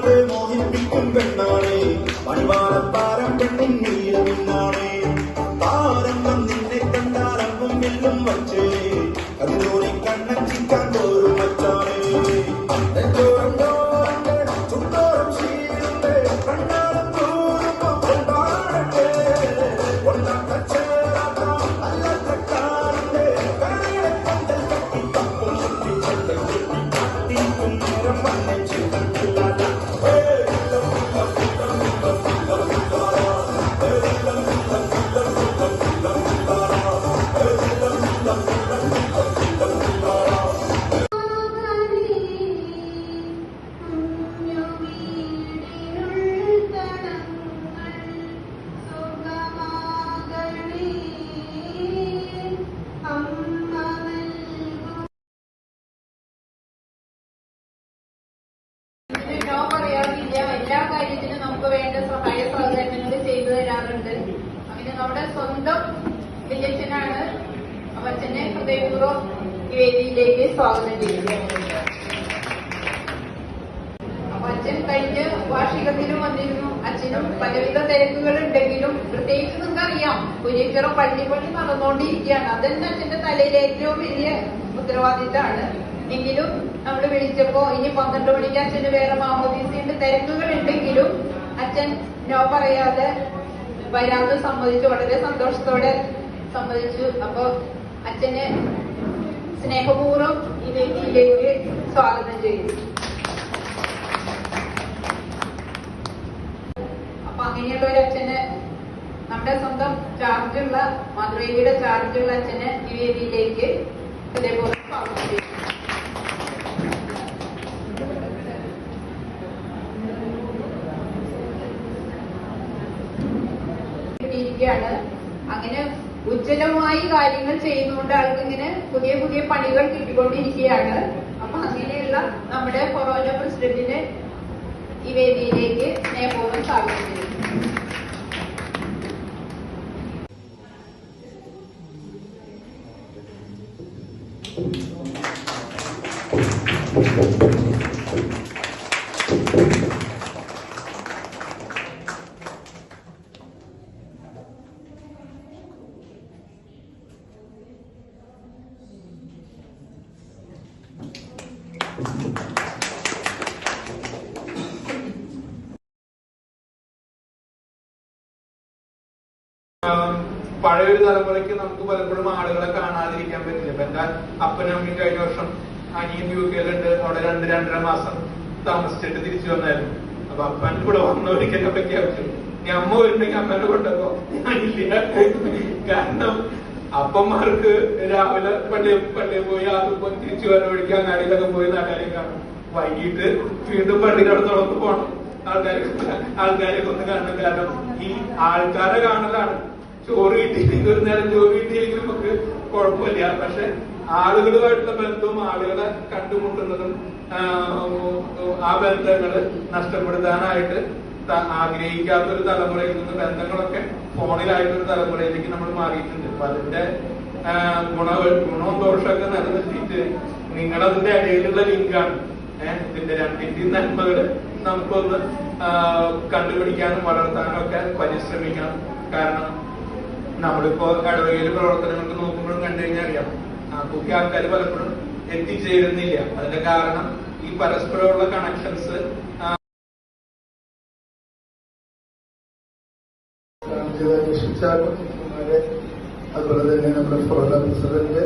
കൊണ്ട് മോഹിപ്പിക്കും പെണ്ണാണേ മണിവാളത്താരം പെണ്ണിൻ നീലമിന്നാണേ താരംഗം നിന്നെ കണ്ടാലമ്പും വില്ലും വച്ചേ അതിലൂടെ കണ്ണച്ചിക്കാൻ തോറും വച്ചാണേ എല്ലാ കാര്യത്തിനും നമുക്ക് വേണ്ട സഹായ സഹകരണങ്ങൾ ചെയ്തു തരാറുണ്ട്. അങ്ങനെ നമ്മുടെ സ്വന്തം റിലേഷനാണ്. അച്ഛനെ ഹൃദയപൂർവ്വം ഈ വേദിയിലേക്ക് സ്വാഗതം ചെയ്യുകയാണ്. അപ്പൊ അച്ഛൻ കഴിഞ്ഞ വാർഷികത്തിനും വന്നിരുന്നു. അച്ഛനും പലവിധ തിരക്കുകൾ ഉണ്ടെങ്കിലും പ്രത്യേകിച്ച് നിങ്ങൾക്കറിയാം കുരിക്കറ പള്ളി നടന്നുകൊണ്ടിരിക്കുകയാണ്. അതെന്നെ അച്ഛന്റെ തലയിൽ ഏറ്റവും വലിയ ഉത്തരവാദിത്തമാണ്. എങ്കിലും നമ്മൾ വിളിച്ചപ്പോ ഇനി 12 മണിക്ക് അച്ഛന് വേറെ മാമോദീസയുടെ തിരക്കുകൾ ഉണ്ടെങ്കിലും അച്ഛൻ നോ പറയാതെ വരാമെന്ന് സമ്മതിച്ചു. വളരെ സന്തോഷത്തോടെ സമ്മതിച്ചു. അപ്പൊ അച്ഛന് സ്നേഹപൂർവ്വം ഈ വേദിയിലേക്ക് സ്വാഗതം ചെയ്തു. അപ്പൊ അങ്ങനെയുള്ള ഒരു അച്ഛന്, നമ്മുടെ സ്വന്തം ചാർജുള്ള മാതൃവേദിയുടെ ചാർജുള്ള അച്ഛന് ഈ വേദിയിലേക്ക് ഹൃദയപൂർവ്വം സ്വാഗതം ചെയ്തു. അങ്ങനെ ഉജ്ജ്വലമായി കാര്യങ്ങൾ ചെയ്യുന്നതുകൊണ്ട് ആൾക്ക് ഇങ്ങനെ പുതിയ പുതിയ പണികൾ കിട്ടിക്കൊണ്ടിരിക്കുകയാണ്. അപ്പൊ അങ്ങനെയുള്ള നമ്മുടെ കൊറോന പ്രസിഡന്റിനെ ഈ വേദിയിലേക്ക് സ്നേഹപൂർവ്വം സ്വാഗതം ചെയ്യുന്നു. പഴയൊരു തലമുറയ്ക്ക് നമുക്ക് പലപ്പോഴും ആളുകളെ കാണാതിരിക്കാൻ പറ്റില്ല. ഇപ്പൊ എന്റെ അപ്പനും അമ്മയും കഴിഞ്ഞ വർഷം അനിയൻ UK-ലുണ്ട്. അവിടെ 2-2.5 മാസം താമസിച്ചിട്ട് തിരിച്ചു വന്നായിരുന്നു. അപ്പൊ അപ്പൻ കൂടെ വന്നവരിക്കൊക്കെ പ്രഖ്യാപിച്ചു, ഇനി അമ്മ വരുന്നെങ്കിൽ അമ്മേനെ കൊണ്ടപ്പോ ഞാനില്ല. കാരണം അപ്പന്മാർക്ക് രാവിലെ പള്ളിയിൽ പോയി ആദ്യം തിരിച്ചു വരാൻ ഒഴിക്കാൻ അങ്ങാടിയിലൊക്കെ പോയി നാട്ടുകാരെ കാണും. വൈകിട്ട് വീണ്ടും പള്ളിയുടെ തുറന്ന് പോകണം. ആൾക്കാരെ ഒന്ന് കാണണം. കാരണം ഈ ആൾക്കാരെ കാണലാണ്. ചോറ് കിട്ടിയില്ലെങ്കിൽ ഒരു നേരം ചോറ് കിട്ടിയില്ലെങ്കിൽ നമുക്ക് കുഴപ്പമില്ല. പക്ഷെ ആളുകളുമായിട്ടുള്ള ബന്ധവും ആളുകളെ കണ്ടുമുട്ടുന്നതും ആ ബന്ധങ്ങള് നഷ്ടപ്പെടുത്താനായിട്ട് ആഗ്രഹിക്കാത്തൊരു തലമുറയിൽ നിന്ന് ബന്ധങ്ങളൊക്കെ ഫോണിലായിട്ടൊരു തലമുറയിലേക്ക് നമ്മൾ മാറിയിട്ടുണ്ട്. അപ്പൊ അതിന്റെ ഗുണവും ദോഷമൊക്കെ നിലനിർത്തിയിട്ട് നിങ്ങളതിന്റെ ഇടയിലുള്ള ലിങ്കാണ്. ഇതിന്റെ രണ്ടിന്റെയും നന്മകള് നമുക്കൊന്ന് കണ്ടുപിടിക്കാനും വളർത്താനും ഒക്കെ പരിശ്രമിക്കണം. കാരണം നമ്മളിപ്പോ ഇടവകയില് പ്രവർത്തനങ്ങൾക്ക് നോക്കുമ്പോഴും കണ്ടു കഴിഞ്ഞാൽ അറിയാം, കുട്ടി ആൾക്കാർ പലപ്പോഴും എത്തിച്ചേരുന്നില്ല. അതിന്റെ കാരണം ഈ പരസ്പരമുള്ള കണക്ഷൻസ് അതുപോലെ തന്നെ നമ്മുടെ ഫോറ പ്രസിഡന്റ്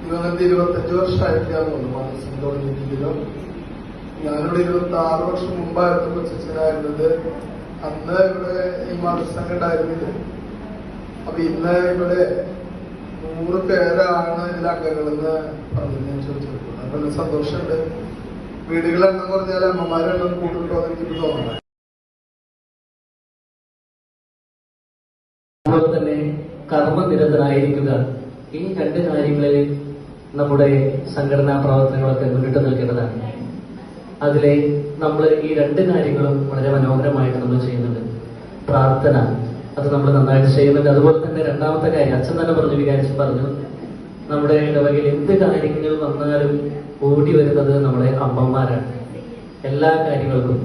ഇവങ്ങനത്തെ 25 വർഷമായിട്ടാണ് മാനസം തുടങ്ങിയിട്ടില്ലോ. ഞാനിവിടെ 26 വർഷം മുമ്പായിരുന്നു കൊച്ചിനായിരുന്നത്. അന്ന് ഇവിടെ ഈ മാതൃസംഘം ഉണ്ടായിരുന്നില്ല. അപ്പൊ ഇന്ന് ഇവിടെ 100 പേരാണ് ഇതിൽ അംഗങ്ങളെന്ന് പറഞ്ഞു ഞാൻ ചോദിച്ചപ്പോൾ നല്ല സന്തോഷമുണ്ട്. വീടുകളെണ്ണം കുറഞ്ഞാൽ അമ്മമാരെണ്ണം കൂടുതലുണ്ടോ എന്ന് എനിക്ക് തോന്നുന്നു. അതുപോലെ തന്നെ കർമ്മനിരതരായിരിക്കുക, ഈ 2 കാര്യങ്ങളിൽ നമ്മുടെ സംഘടനാ പ്രവർത്തനങ്ങളൊക്കെ മുന്നിട്ട് നിൽക്കേണ്ടതാണ്. അതിലെ നമ്മൾ ഈ 2 കാര്യങ്ങളും വളരെ മനോഹരമായിട്ട് നമ്മൾ ചെയ്യുന്നുണ്ട്. പ്രാർത്ഥന, അത് നമ്മൾ നന്നായിട്ട് ചെയ്യുന്നുണ്ട്. അതുപോലെ തന്നെ രണ്ടാമത്തെ കാര്യം അച്ഛൻ തന്നെ പറഞ്ഞു, വികാരിച്ച് പറഞ്ഞു, നമ്മുടെ ഇടവകയിൽ എന്ത് കാര്യങ്ങൾ വന്നാലും ഓടി വരുന്നത് നമ്മുടെ അമ്മമാരാണ്. എല്ലാ കാര്യങ്ങൾക്കും,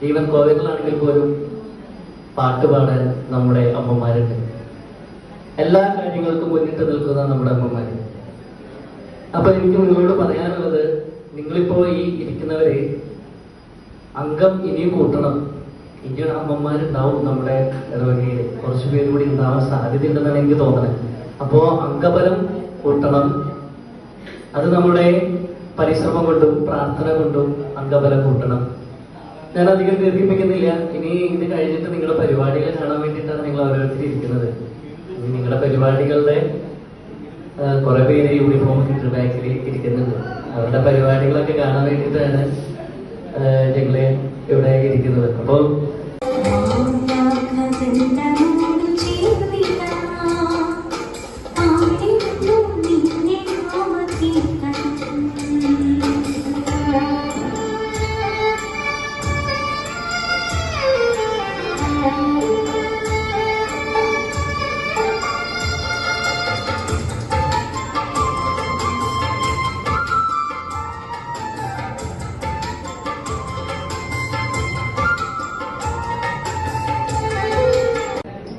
ഈവൻ കോവിഡിലാണെങ്കിൽ പോലും പാട്ട് പാടാൻ നമ്മുടെ അമ്മമാരുണ്ട്. എല്ലാ കാര്യങ്ങൾക്കും മുന്നിട്ട് നിൽക്കുന്ന നമ്മുടെ അമ്മമാര്. അപ്പൊ എനിക്ക് നിങ്ങളോട് പറയാനുള്ളത്, നിങ്ങളിപ്പോ ഈ ഇരിക്കുന്നവരെ അംഗം ഇനിയും കൂട്ടണം. ഇനിയും അമ്മമാരുണ്ടാവും നമ്മുടെ ഇടവകയിൽ, കുറച്ചു പേര് കൂടി ഉണ്ടാവാൻ സാധ്യതയുണ്ടെന്നാണ് എനിക്ക് തോന്നുന്നത്. അപ്പോ അംഗബലം കൂട്ടണം. അത് നമ്മുടെ പരിശ്രമം കൊണ്ടും പ്രാർത്ഥന കൊണ്ടും അംഗബലം കൂട്ടണം. ഞാൻ അധികം ദീർഘിപ്പിക്കുന്നില്ല. ഇനി ഇത് കഴിഞ്ഞിട്ട് നിങ്ങളുടെ പരിപാടികൾ കാണാൻ വേണ്ടിയിട്ടാണ് നിങ്ങൾ ഓരോരുത്തരും ഇരിക്കുന്നത്. ഇനി നിങ്ങളുടെ പരിപാടികളുടെ കുറെ പേര് യൂണിഫോം ഇട്ട് ബാക്കിൽ ഇരിക്കുന്നുണ്ട്. അവരുടെ പരിപാടികളൊക്കെ കാണാൻ വേണ്ടിയിട്ടാണ് ഞങ്ങള് ഇവിടെ ഇരിക്കുന്നത്. അപ്പോ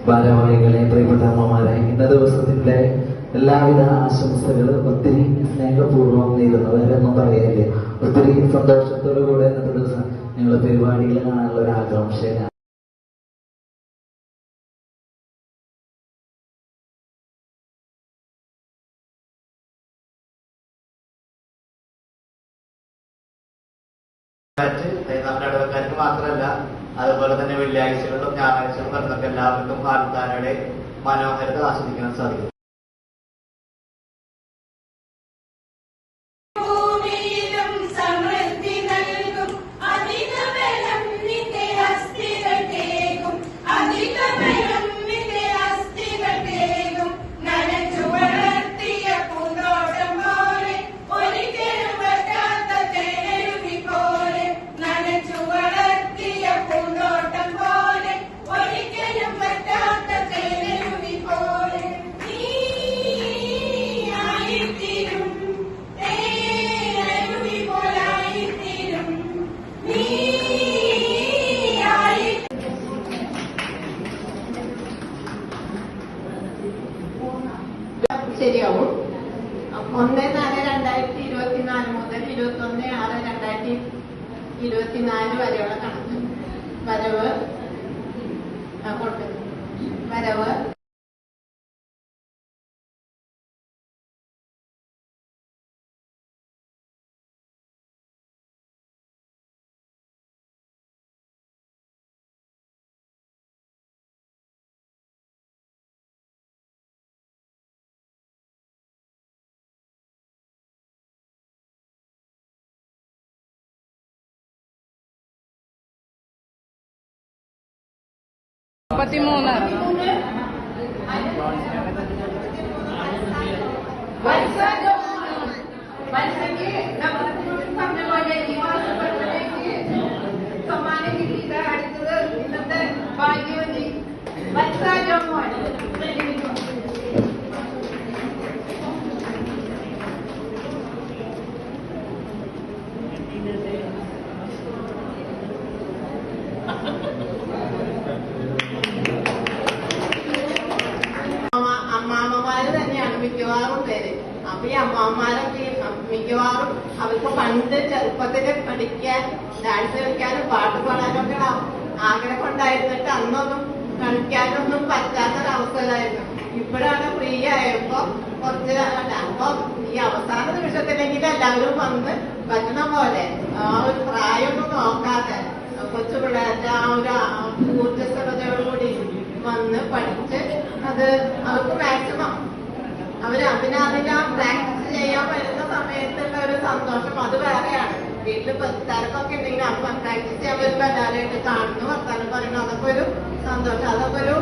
ഭാരവാഹികളെ, പ്രിയപ്പെട്ട അമ്മമാരെ, ഇന്ന ദിവസത്തിന്റെ എല്ലാവിധ ആശംസകളും ഒത്തിരി സ്നേഹപൂർവ്വം നേരുന്നവരെന്നും പറയല്ലേ. ഒത്തിരി സന്തോഷത്തോടു കൂടെ ഇന്നത്തെ ദിവസം ഞങ്ങൾ പരിപാടികൾ കാണാനുള്ള ഒരു ആകാംക്ഷയാണ്. നമ്മുടെ ഇടവക്കാർക്ക് മാത്രമല്ല, അതുപോലെ തന്നെ വെള്ളിയാഴ്ചകളിലും ഞായറാഴ്ചകളും വരുന്നൊക്കെ എല്ലാവർക്കും പാൽത്താരയുടെ മനോഹരത ആസ്വദിക്കാൻ സാധിക്കും. ശരിയാവും. 1/4/2024 മുതൽ 21/6/2024 വരെയുള്ള കണക്ക്. വരവ് സമ്മാനം കിട്ടിയിട്ട് അടുത്തത് ഇന്നത്തെ ഭാഗ്യവതി വത്സാജോമാണ്. അമ്മാമ്മമാര് തന്നെയാണ് മിക്കവാറും പേര്. അപ്പൊ ഈ അമ്മാമ്മമാരൊക്കെ മിക്കവാറും അവർക്ക് പണ്ട് ചെറുപ്പത്തില് പഠിക്കാൻ, ഡാൻസ് കളിക്കാനും പാട്ട് പാടാനൊക്കെ ആഗ്രഹം ഉണ്ടായിരുന്നിട്ട് അന്നൊന്നും കളിക്കാനൊന്നും പറ്റാത്തൊരവസ്ഥയിലായിരുന്നു. ഇപ്പോഴാണ് ഫ്രീ ആയപ്പോ കുറച്ച് അപ്പൊ ഈ അവസാന നിമിഷത്തിലെങ്കിലും എല്ലാവരും വന്ന് പറ്റുന്ന പോലെ ആ ഒരു പ്രായമൊന്നും നോക്കാതെ കൊച്ചു പിള്ളേരുടെ ആ ഒരു ഊർജ്ജസ്വലതയോടുകൂടി വന്ന് പഠിച്ച് അത് അവർക്ക് മാക്സിമം പിന്നെ അതിന് പ്രാക്ടീസ് ചെയ്യാൻ വരുന്ന സമയത്തുള്ള ഒരു സന്തോഷം അത് വേറെയാണ്. വീട്ടിൽ തിരക്കൊക്കെ ഉണ്ടെങ്കിൽ അപ്പൊ പ്രാക്ടീസ് ചെയ്യാൻ വരുമ്പോ എല്ലാവരും കാണുന്നു, വർത്താനം പറയുന്നു, അതൊക്കെ ഒരു സന്തോഷം. അതൊക്കെ ഒരു